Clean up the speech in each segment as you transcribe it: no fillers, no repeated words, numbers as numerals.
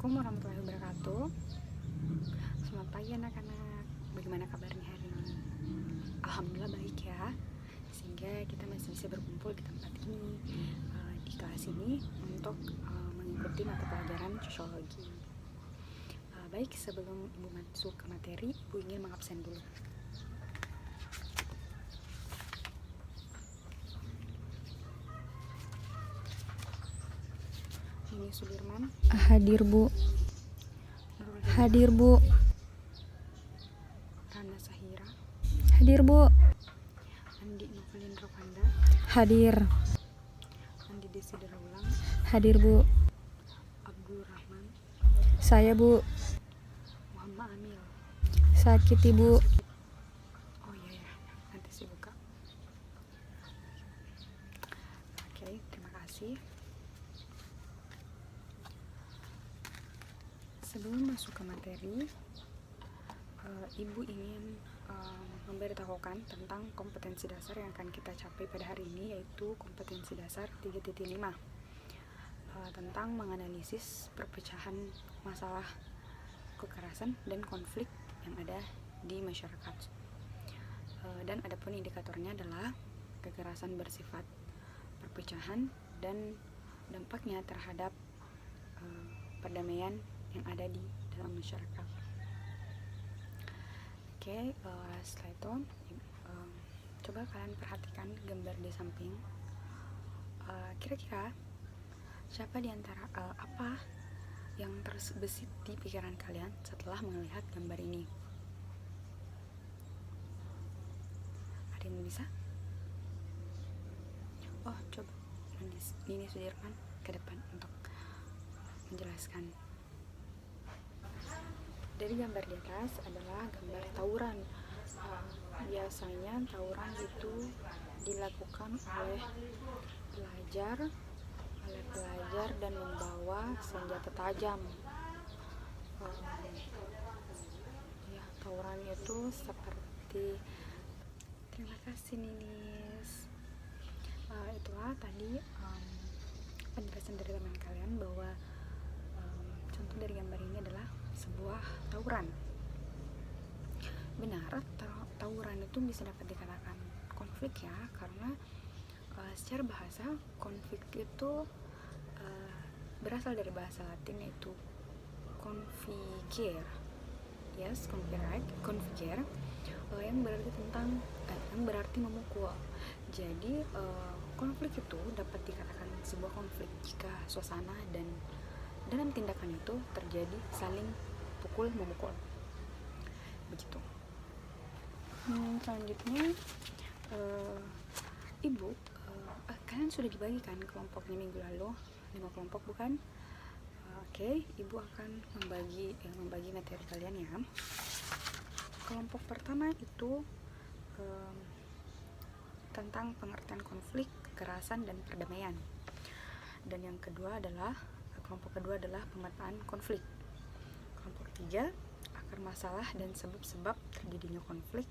Assalamualaikum warahmatullahi wabarakatuh. Selamat pagi anak-anak. Bagaimana kabarnya hari ini? Alhamdulillah baik ya. Sehingga kita masih bisa berkumpul di tempat ini, di kelas ini untuk mengikuti mata pelajaran sosiologi. Baik, sebelum Ibu masuk ke materi, Ibu ingin mengabsen dulu. Ini Sudirman. Hadir Bu. Hadir Bu. Rana Sahira. Hadir Bu. Andi Novelin Rokanda. Hadir. Andi Desidera Ulang. Hadir Bu. Abdul Rahman. Saya Bu. Muhammad Amil. Sakit Ibu. Oh iya ya, nanti saya buka. Oke, terima kasih. Sebelum masuk ke materi, Ibu ingin memberitahukan tentang kompetensi dasar yang akan kita capai pada hari ini, yaitu kompetensi dasar 3.5 tentang menganalisis perpecahan masalah kekerasan dan konflik yang ada di masyarakat. Dan adapun indikatornya adalah kekerasan bersifat perpecahan dan dampaknya terhadap perdamaian yang ada di dalam masyarakat. Oke, setelah itu coba kalian perhatikan gambar di samping. Kira-kira siapa di antara apa yang terbesit di pikiran kalian setelah melihat gambar ini? Ada yang bisa? Oh, coba ini Sudirman ke depan untuk menjelaskan. Dari gambar di atas adalah gambar tawuran. Biasanya tawuran itu dilakukan oleh pelajar dan membawa senjata tajam. Tawuran itu seperti, terima kasih Ninis. Itulah tadi penjelasan dari teman kalian bahwa contoh dari gambar ini adalah sebuah tawuran. Benar, tawuran itu bisa dapat dikatakan konflik ya, karena secara bahasa konflik itu berasal dari bahasa Latin, yaitu configere. Yes, configere yang berarti memukul. Jadi konflik itu dapat dikatakan sebuah konflik jika suasana dan dalam tindakan itu terjadi saling pukul memukul. Begitu. Selanjutnya Ibu kalian sudah dibagikan kelompoknya minggu lalu 5 kelompok bukan? Oke, Ibu akan membagi materi kalian ya. Kelompok pertama itu tentang pengertian konflik, kekerasan dan perdamaian. Dan yang kedua adalah kelompok kedua adalah pemetaan konflik. Kelompok ketiga, akar masalah dan sebab-sebab terjadinya konflik.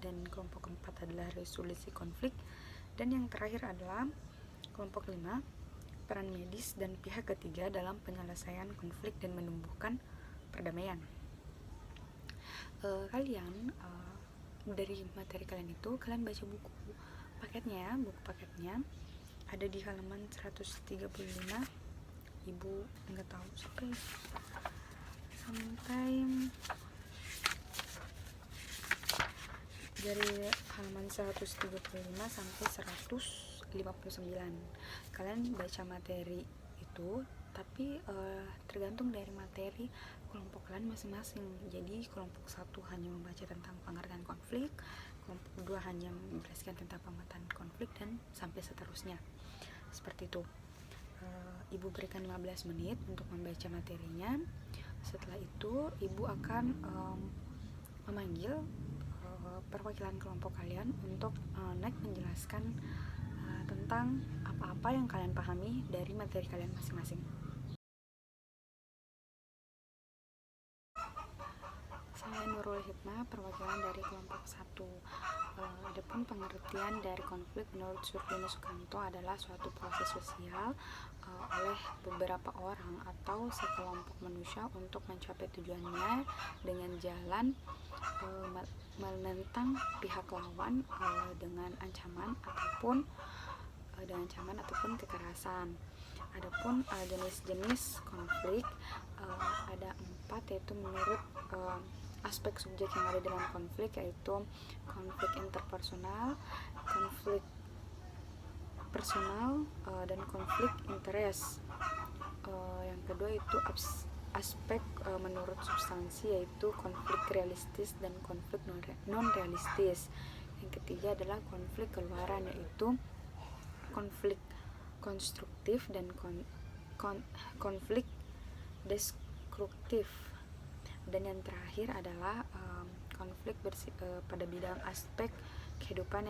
Dan kelompok keempat adalah resolusi konflik. Dan yang terakhir adalah kelompok 5, peran medis dan pihak ketiga dalam penyelesaian konflik dan menumbuhkan perdamaian. Kalian dari materi kalian itu, kalian baca buku paketnya ada di halaman 135. Ibu nggak tahu sampai dari halaman 135 sampai 159 kalian baca materi itu, tapi tergantung dari materi kelompok kalian masing-masing. Jadi kelompok 1 hanya membaca tentang pengertian konflik, kelompok 2 hanya menjelaskan tentang pemetaan konflik, dan sampai seterusnya seperti itu. Ibu berikan 15 menit untuk membaca materinya. Setelah itu Ibu akan memanggil perwakilan kelompok kalian untuk naik menjelaskan tentang apa-apa yang kalian pahami dari materi kalian masing-masing. Saya Nur Nurul Hikmah, perwakilan dari kelompok 1. Adapun pengertian dari konflik menurut Suryono Sukanto adalah suatu proses sosial oleh beberapa orang atau sekelompok manusia untuk mencapai tujuannya dengan jalan menentang pihak lawan dengan ancaman ataupun kekerasan. Adapun jenis-jenis konflik ada 4, yaitu menurut aspek subjek yang ada dalam konflik, yaitu konflik interpersonal, konflik personal, dan konflik interest. Yang kedua itu aspek menurut substansi, yaitu konflik realistis dan konflik non realistis. Yang ketiga adalah konflik keluaran, yaitu konflik konstruktif dan konflik destruktif. Dan yang terakhir adalah konflik pada bidang aspek kehidupan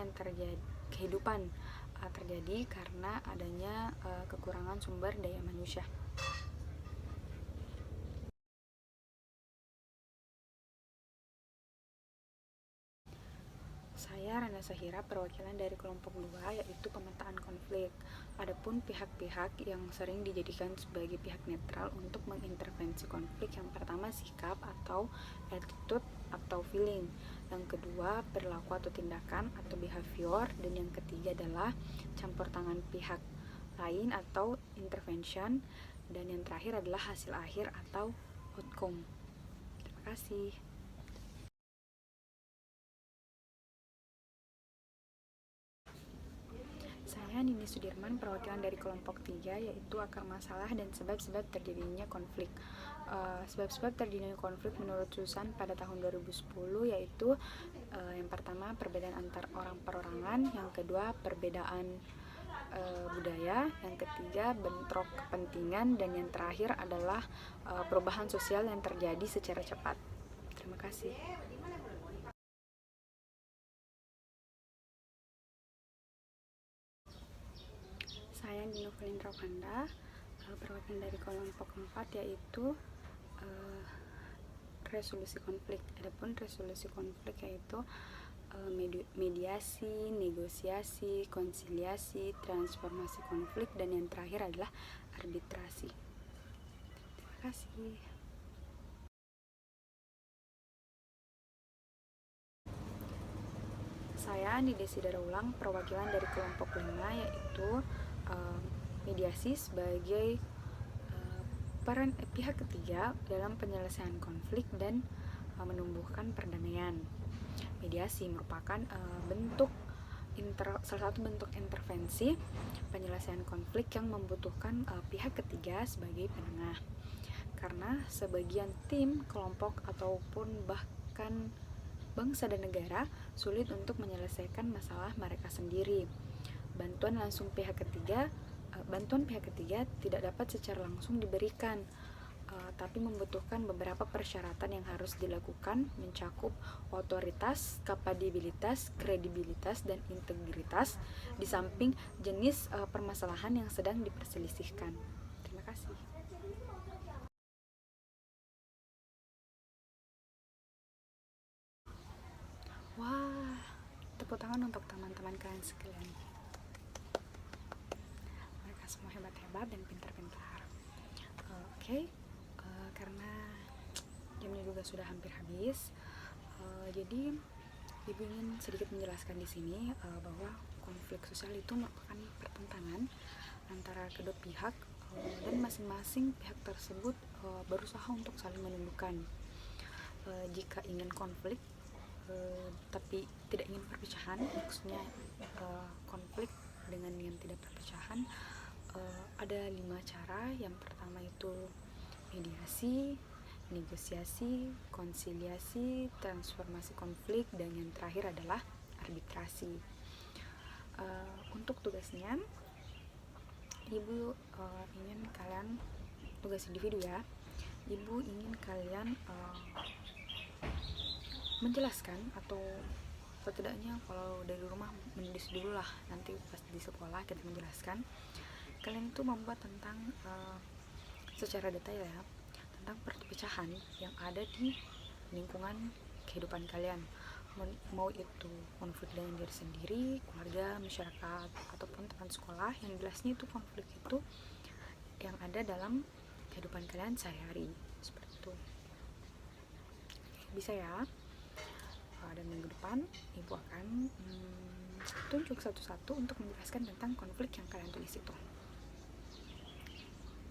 terjadi karena adanya kekurangan sumber daya manusia. Saya Rana Sahira, perwakilan dari kelompok 2, yaitu pemetaan konflik. Adapun pihak-pihak yang sering dijadikan sebagai pihak netral untuk mengintervensi konflik, yang pertama sikap atau attitude atau feeling, yang kedua perilaku atau tindakan atau behavior, dan yang ketiga adalah campur tangan pihak lain atau intervention, dan yang terakhir adalah hasil akhir atau outcome. Terima kasih. Saya Nini Sudirman, perwakilan dari kelompok 3, yaitu akar masalah dan sebab-sebab terjadinya konflik. Sebab-sebab terjadinya konflik menurut Susan pada tahun 2010 yaitu yang pertama perbedaan antar orang perorangan, yang kedua perbedaan budaya, yang ketiga bentrok kepentingan, dan yang terakhir adalah perubahan sosial yang terjadi secara cepat. Terima kasih. Saya Dino Valindra Panda, perwakilan dari kelompok 4, yaitu resolusi konflik. Adapun resolusi konflik yaitu mediasi, negosiasi, konsiliasi, transformasi konflik, dan yang terakhir adalah arbitrasi. Terima kasih. Saya Nidesi Darulang, perwakilan dari kelompok 5, yaitu mediasi sebagai peran pihak ketiga dalam penyelesaian konflik dan menumbuhkan perdamaian. Mediasi merupakan salah satu bentuk intervensi penyelesaian konflik yang membutuhkan pihak ketiga sebagai penengah, karena sebagian tim, kelompok, ataupun bahkan bangsa dan negara sulit untuk menyelesaikan masalah mereka sendiri. Bantuan pihak ketiga tidak dapat secara langsung diberikan, tapi membutuhkan beberapa persyaratan yang harus dilakukan, mencakup otoritas, kapabilitas, kredibilitas, dan integritas, di samping jenis permasalahan yang sedang diperselisihkan. Terima kasih. Wah, tepuk tangan untuk teman-teman kalian sekalian. Mereka semua hebat-hebat dan pintar-pintar. Oke. Karena jamnya juga sudah hampir habis, jadi Ibu ingin sedikit menjelaskan di sini bahwa konflik sosial itu merupakan pertentangan antara kedua pihak, dan masing-masing pihak tersebut berusaha untuk saling menundukkan. Jika ingin konflik tapi tidak ingin perpecahan, maksudnya konflik dengan yang tidak perpecahan, ada 5 cara. Yang pertama itu mediasi, negosiasi, konsiliasi, transformasi konflik, dan yang terakhir adalah arbitrasi. Untuk tugasnya, Ibu ingin kalian, tugas individu ya, Ibu ingin kalian menjelaskan, atau setidaknya kalau dari rumah menulis dulu lah, nanti pas di sekolah kita menjelaskan. Kalian tuh membuat tentang secara detail ya, tentang perpecahan yang ada di lingkungan kehidupan kalian, mau itu konflik dengan diri sendiri, keluarga, masyarakat, ataupun teman sekolah. Yang jelasnya itu konflik itu yang ada dalam kehidupan kalian sehari-hari, seperti itu. Bisa ya. Dan minggu depan ibu akan tunjuk satu-satu untuk menjelaskan tentang konflik yang kalian tulis itu.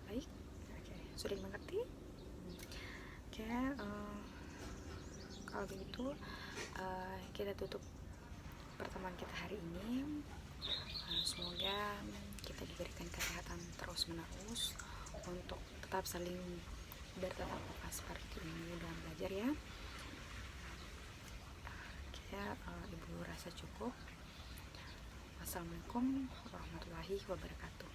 Baik, oke, sudah dimengerti? Oke, kalau begitu kita tutup pertemuan kita hari ini. Semoga kita diberikan kesehatan terus menerus untuk tetap saling bertatap muka seperti ini dalam belajar ya. Oke, ibu rasa cukup. Wassalamualaikum warahmatullahi wabarakatuh.